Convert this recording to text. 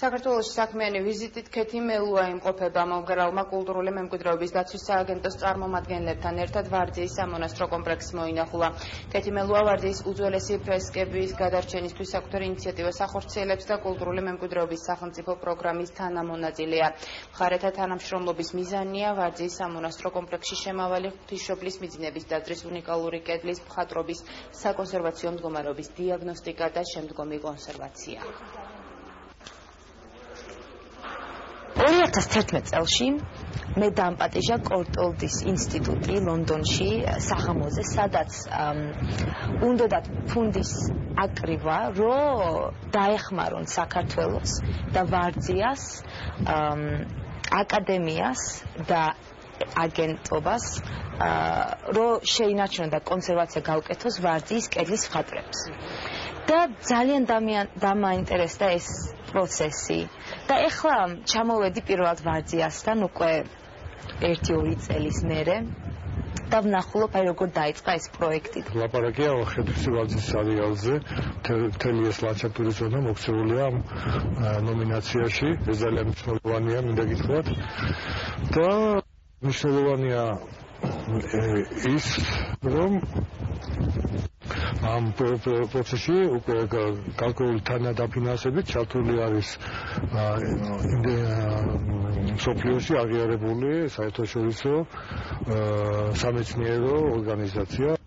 საქართველოში საქმიანი ვიზიტით ქეთი მელუა იმყოფება მომღერალმა კულტურული მემკვიდრეობის დაცვის სააგენტოს წარმომადგენლებთან ერთად ვარძიის სამონასტრო კომპლექსს მოინახულა. ქეთი მელუა ვარძიის უძველესი ფრესკების გადარჩენისთვის საკუთარ ინიციატივას ახორციელებს და კულტურული მემკვიდრეობის სახელმწიფო პროგრამის თანამონაწილეა. მხარეთა თანამშრომლობის მიზანია ვარძიის სამონასტრო კომპლექსში შემავალი ღვთისმშობლის მიძინების ტაძრის უნიკალური კედლის მხატვრობის საკონსერვაციო მდგომარეობის დიაგნოსტიკა და შემდგომი კონსერვაცია. 2011 წელში მე დამპატიჟა კორტოლდის ინსტიტუტი ლონდონში სახამოზე, სადაც უნდათ ფუნდის აკრივა, რომ დაეხმარონ საქართველოს და ვარძიას, აკადემიას და აგენტობას, რომ შეინარჩუნონ და კონსერვაცია გაუკეთოს ვარძიის კედლის მხატვრებს. და ძალიან დამაინტერესდა ეს პროცესი. და ეხლა ჩამოვედი პირველად ვარძიასთან უკვე 1-2 წელის მერე და ვნახულობ როგორ დაიწყა ეს პროექტი. ლაპარაკია ხედვის ვარძის სერიალზე, მთელი ეს ლანდშაფტური ზონა მოქცეულია ამ ნომინაციაში. ეს ძალიან მნიშვნელოვანია, მინდა გითხრათ. და მნიშვნელოვანია ის, რომ ამ პროცესში უკვე კალკულური თანადაფინანსებით ჩართული არის მსოფლიოში აღიარებული საერთაშორისო სამეცნიერო ორგანიზაცია.